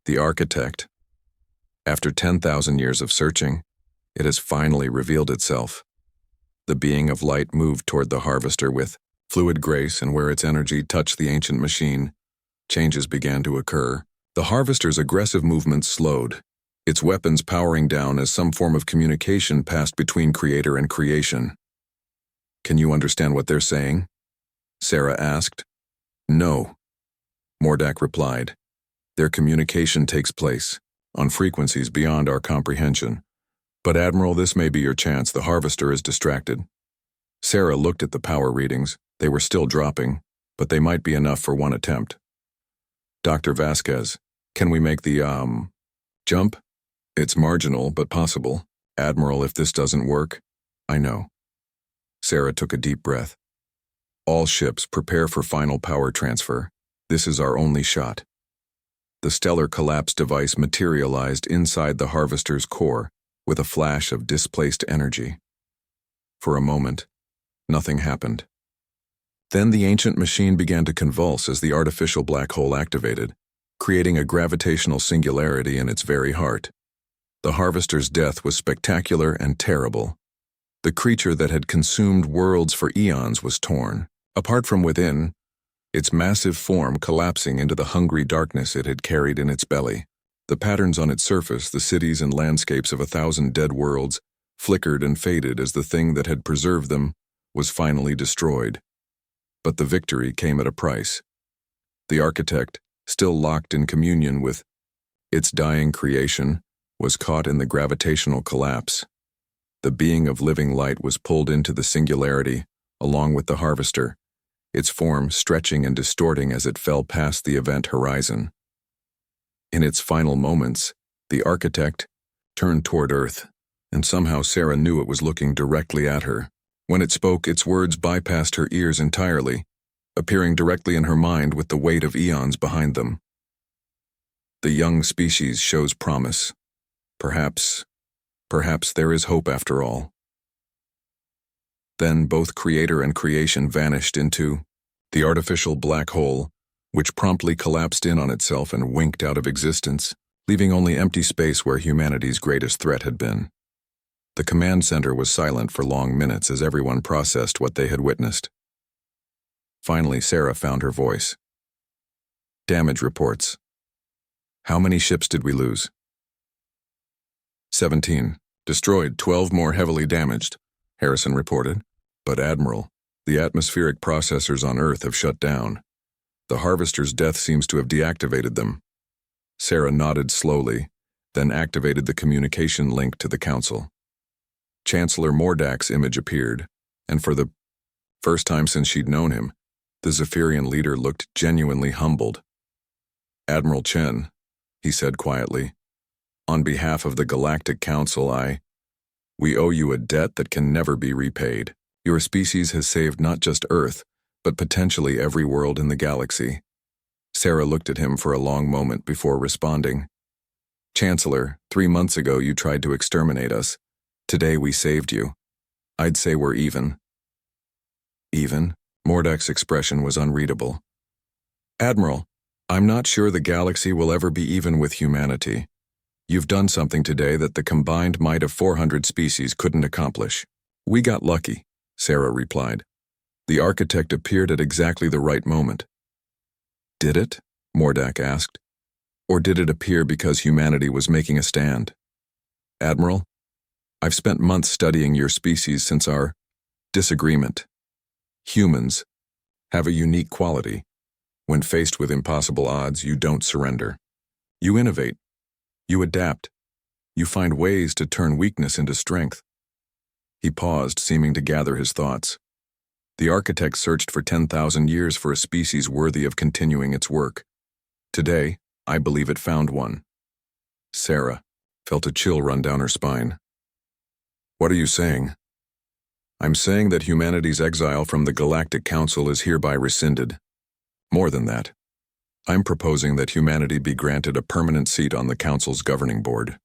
A: "The architect. After 10,000 years of searching, it has finally revealed itself." The being of light moved toward the Harvester with fluid grace, and where its energy touched the ancient machine, changes began to occur. The Harvester's aggressive movements slowed, its weapons powering down as some form of communication passed between creator and creation. "Can you understand what they're saying?" Sarah asked. "No," Mordak replied. "Their communication takes place on frequencies beyond our comprehension. But Admiral, this may be your chance. The Harvester is distracted." Sarah looked at the power readings. They were still dropping, but they might be enough for one attempt. "Dr. Vasquez, can we make the, jump? It's marginal, but possible. Admiral, if this doesn't work." "I know." Sarah took a deep breath. "All ships, prepare for final power transfer. This is our only shot." The stellar collapse device materialized inside the Harvester's core with a flash of displaced energy. For a moment, nothing happened. Then the ancient machine began to convulse as the artificial black hole activated, creating a gravitational singularity in its very heart. The Harvester's death was spectacular and terrible. The creature that had consumed worlds for eons was torn, apart from within, its massive form collapsing into the hungry darkness it had carried in its belly. The patterns on its surface, the cities and landscapes of 1,000 dead worlds, flickered and faded as the thing that had preserved them was finally destroyed. But the victory came at a price. The architect, still locked in communion with its dying creation, was caught in the gravitational collapse. The being of living light was pulled into the singularity, along with the Harvester, its form stretching and distorting as it fell past the event horizon. In its final moments, the architect turned toward Earth, and somehow Sarah knew it was looking directly at her. When it spoke, its words bypassed her ears entirely, appearing directly in her mind with the weight of eons behind them. "The young species shows promise. Perhaps there is hope after all." Then both creator and creation vanished into the artificial black hole, which promptly collapsed in on itself and winked out of existence, leaving only empty space where humanity's greatest threat had been. The command center was silent for long minutes as everyone processed what they had witnessed. Finally, Sarah found her voice. "Damage reports. How many ships did we lose?" 17. "Destroyed, 12 more heavily damaged," Harrison reported. "But Admiral, the atmospheric processors on Earth have shut down. The Harvester's death seems to have deactivated them." Sarah nodded slowly, then activated the communication link to the Council. Chancellor Mordak's image appeared, and for the first time since she'd known him, the Zephyrian leader looked genuinely humbled. "Admiral Chen," he said quietly, "on behalf of the Galactic Council, we owe you a debt that can never be repaid. Your species has saved not just Earth, but potentially every world in the galaxy." Sarah looked at him for a long moment before responding. "Chancellor, 3 months ago you tried to exterminate us. Today we saved you. I'd say we're even. Even? Mordek's expression was unreadable. Admiral, I'm not sure the galaxy will ever be even with humanity. You've done something today that the combined might of 400 species couldn't accomplish. We got lucky, Sarah replied. The architect appeared at exactly the right moment. Did it? Mordek asked. Or did it appear because humanity was making a stand? Admiral, I've spent months studying your species since our disagreement. Humans have a unique quality. When faced with impossible odds, you don't surrender. You innovate. You adapt. You find ways to turn weakness into strength. He paused, seeming to gather his thoughts. The architect searched for 10,000 years for a species worthy of continuing its work. Today, I believe it found one. Sarah felt a chill run down her spine. What are you saying? I'm saying that humanity's exile from the Galactic Council is hereby rescinded. More than that, I'm proposing that humanity be granted a permanent seat on the Council's governing board.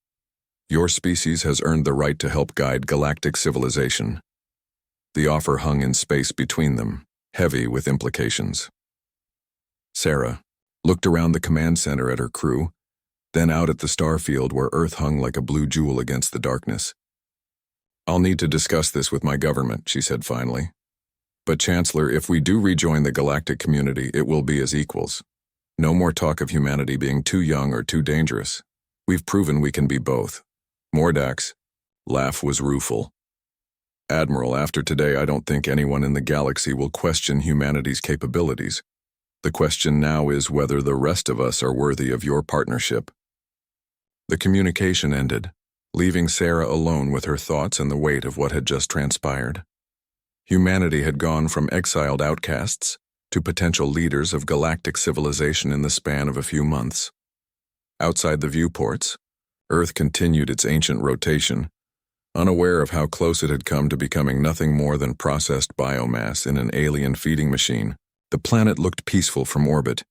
A: Your species has earned the right to help guide galactic civilization. The offer hung in space between them, heavy with implications. Sarah looked around the command center at her crew, then out at the starfield where Earth hung like a blue jewel against the darkness. I'll need to discuss this with my government, she said finally. But Chancellor, if we do rejoin the galactic community, it will be as equals. No more talk of humanity being too young or too dangerous. We've proven we can be both. Mordek's laugh was rueful. Admiral, after today, I don't think anyone in the galaxy will question humanity's capabilities. The question now is whether the rest of us are worthy of your partnership. The communication ended, leaving Sarah alone with her thoughts and the weight of what had just transpired. Humanity had gone from exiled outcasts to potential leaders of galactic civilization in the span of a few months. Outside the viewports, Earth continued its ancient rotation, unaware of how close it had come to becoming nothing more than processed biomass in an alien feeding machine. The planet looked peaceful from orbit,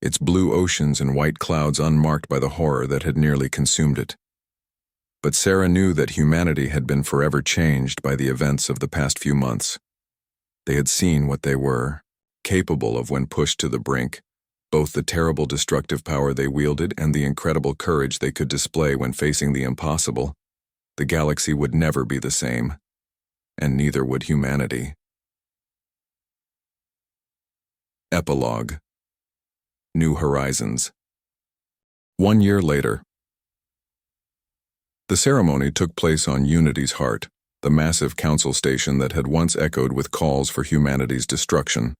A: its blue oceans and white clouds unmarked by the horror that had nearly consumed it. But Sarah knew that humanity had been forever changed by the events of the past few months. They had seen what they were, capable of when pushed to the brink, both the terrible destructive power they wielded and the incredible courage they could display when facing the impossible. The galaxy would never be the same, and neither would humanity. Epilogue. New Horizons. 1 year later. The ceremony took place on Unity's heart, the massive council station that had once echoed with calls for humanity's destruction.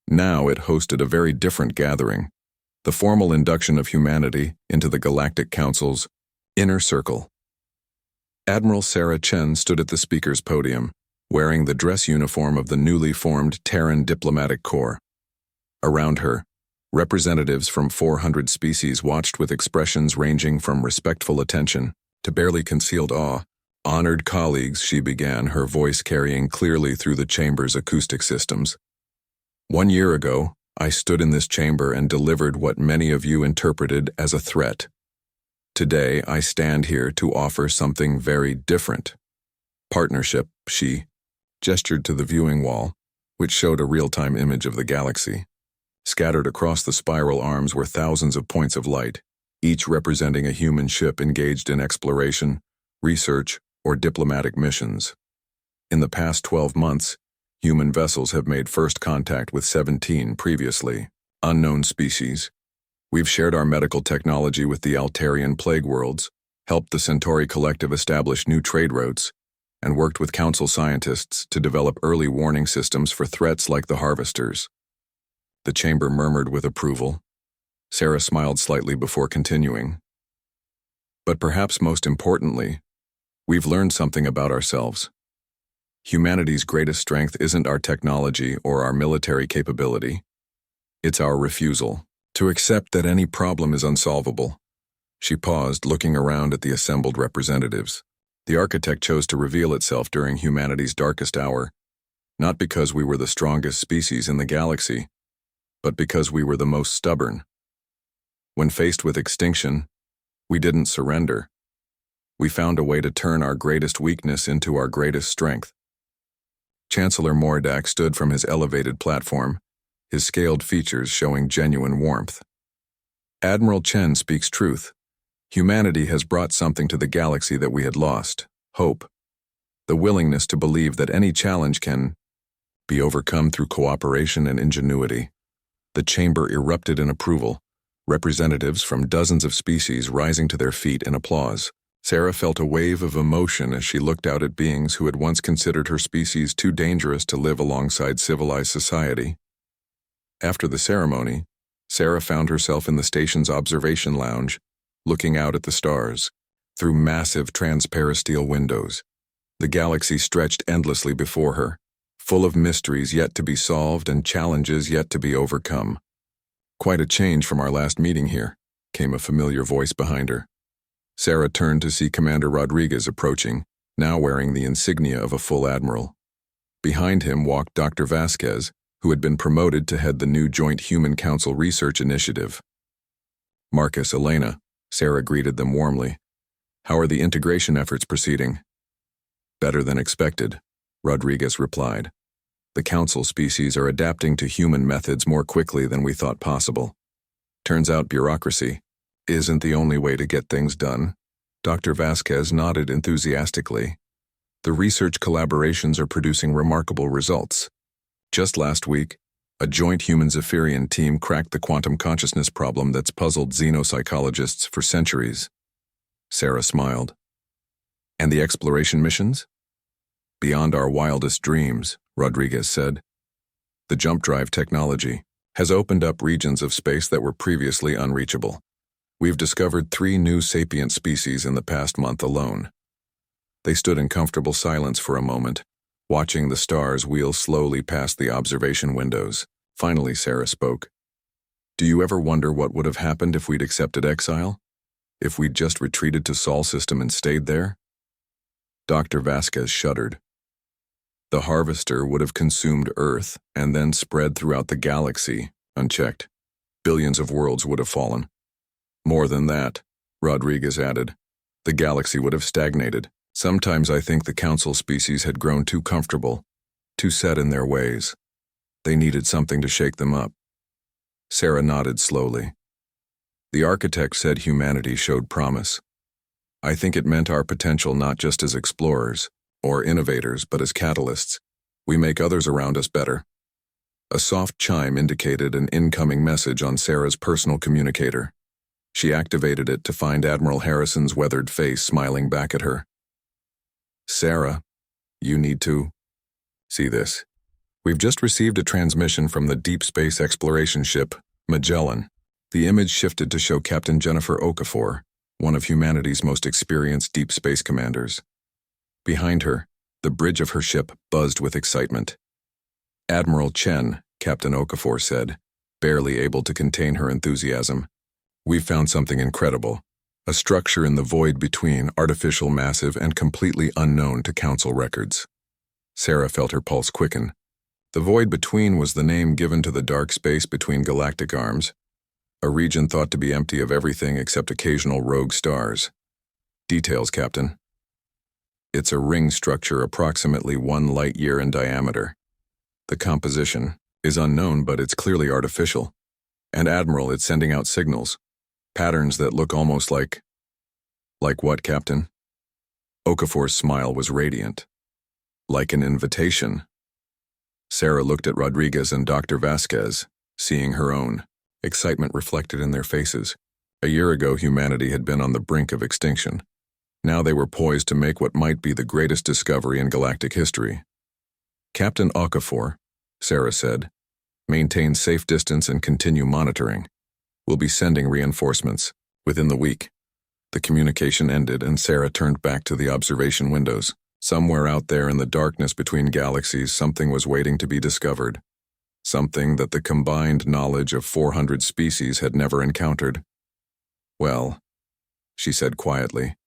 A: Now it hosted a very different gathering, the formal induction of humanity into the Galactic Council's inner circle. Admiral Sarah Chen stood at the speaker's podium, wearing the dress uniform of the newly formed Terran Diplomatic Corps. Around her, representatives from 400 species watched with expressions ranging from respectful attention to barely concealed awe. Honored colleagues, she began, her voice carrying clearly through the chamber's acoustic systems. 1 year ago, I stood in this chamber and delivered what many of you interpreted as a threat. Today, I stand here to offer something very different. Partnership, she gestured to the viewing wall, which showed a real-time image of the galaxy. Scattered across the spiral arms were thousands of points of light, each representing a human ship engaged in exploration, research, or diplomatic missions. In the past 12 months, human vessels have made first contact with 17 previously unknown species. We've shared our medical technology with the Altarian plague worlds, helped the Centauri Collective establish new trade routes, and worked with Council scientists to develop early warning systems for threats like the Harvesters. The chamber murmured with approval. Sarah smiled slightly before continuing. But perhaps most importantly, we've learned something about ourselves. Humanity's greatest strength isn't our technology or our military capability. It's our refusal to accept that any problem is unsolvable. She paused, looking around at the assembled representatives. The architect chose to reveal itself during humanity's darkest hour, not because we were the strongest species in the galaxy, but because we were the most stubborn. When faced with extinction, we didn't surrender. We found a way to turn our greatest weakness into our greatest strength. Chancellor Mordak stood from his elevated platform, his scaled features showing genuine warmth. Admiral Chen speaks truth. Humanity has brought something to the galaxy that we had lost: hope. The willingness to believe that any challenge can be overcome through cooperation and ingenuity. The chamber erupted in approval, representatives from dozens of species rising to their feet in applause. Sarah felt a wave of emotion as she looked out at beings who had once considered her species too dangerous to live alongside civilized society. After the ceremony, Sarah found herself in the station's observation lounge, looking out at the stars. Through massive transparisteel windows, the galaxy stretched endlessly before her, full of mysteries yet to be solved and challenges yet to be overcome. "Quite a change from our last meeting here," came a familiar voice behind her. Sarah turned to see Commander Rodriguez approaching, now wearing the insignia of a full admiral. Behind him walked Dr. Vasquez, who had been promoted to head the new Joint Human Council Research Initiative. "Marcus, Elena," Sarah greeted them warmly. "How are the integration efforts proceeding?" "Better than expected," Rodriguez replied. "The Council species are adapting to human methods more quickly than we thought possible. Turns out bureaucracy isn't the only way to get things done." Dr. Vasquez nodded enthusiastically. "The research collaborations are producing remarkable results. Just last week, a joint human-Zephyrian team cracked the quantum consciousness problem that's puzzled xenopsychologists for centuries." Sarah smiled. "And the exploration missions?" "Beyond our wildest dreams," Rodriguez said. "The jump drive technology has opened up regions of space that were previously unreachable. We've discovered 3 new sapient species in the past month alone." They stood in comfortable silence for a moment, watching the stars wheel slowly past the observation windows. Finally, Sarah spoke. "Do you ever wonder what would have happened if we'd accepted exile? If we'd just retreated to Sol System and stayed there?" Dr. Vasquez shuddered. "The Harvester would have consumed Earth and then spread throughout the galaxy, unchecked. Billions of worlds would have fallen. More than that," Rodriguez added, "the galaxy would have stagnated. Sometimes I think the Council species had grown too comfortable, too set in their ways. They needed something to shake them up." Sarah nodded slowly. "The architect said humanity showed promise. I think it meant our potential not just as explorers or innovators, but as catalysts. We make others around us better." A soft chime indicated an incoming message on Sarah's personal communicator. She activated it to find Admiral Harrison's weathered face smiling back at her. "Sarah, you need to see this. We've just received a transmission from the deep space exploration ship, Magellan." The image shifted to show Captain Jennifer Okafor, one of humanity's most experienced deep space commanders. Behind her, the bridge of her ship buzzed with excitement. "Admiral Chen," Captain Okafor said, barely able to contain her enthusiasm. "We've found something incredible. A structure in the void between, artificial, massive, and completely unknown to Council records." Sarah felt her pulse quicken. The void between was the name given to the dark space between galactic arms, a region thought to be empty of everything except occasional rogue stars. "Details, Captain." "It's a ring structure approximately 1 light-year in diameter. The composition is unknown, but it's clearly artificial. And Admiral, it's sending out signals. Patterns that look almost like..." "Like what, Captain?" Okafor's smile was radiant. "Like an invitation." Sarah looked at Rodriguez and Dr. Vasquez, seeing her own excitement reflected in their faces. A year ago, humanity had been on the brink of extinction. Now they were poised to make what might be the greatest discovery in galactic history. "Captain Okafor," Sarah said, "maintain safe distance and continue monitoring. We'll be sending reinforcements within the week." The communication ended and Sarah turned back to the observation windows. Somewhere out there in the darkness between galaxies, something was waiting to be discovered. Something that the combined knowledge of 400 species had never encountered. "Well," she said quietly,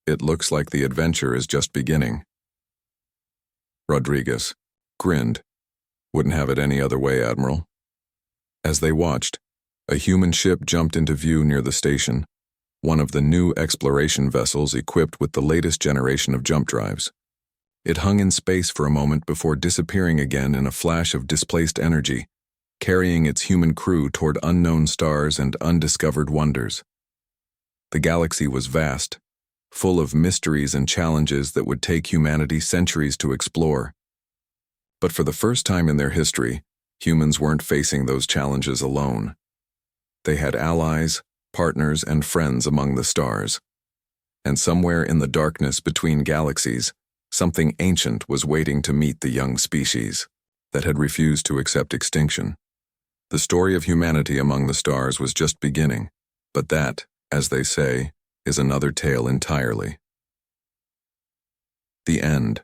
A: "it looks like the adventure is just beginning." Rodriguez grinned. "Wouldn't have it any other way, Admiral." As they watched, a human ship jumped into view near the station, one of the new exploration vessels equipped with the latest generation of jump drives. It hung in space for a moment before disappearing again in a flash of displaced energy, carrying its human crew toward unknown stars and undiscovered wonders. The galaxy was vast, full of mysteries and challenges that would take humanity centuries to explore. But for the first time in their history, humans weren't facing those challenges alone. They had allies, partners, and friends among the stars. And somewhere in the darkness between galaxies, something ancient was waiting to meet the young species that had refused to accept extinction. The story of humanity among the stars was just beginning, but that, as they say, is another tale entirely. The end.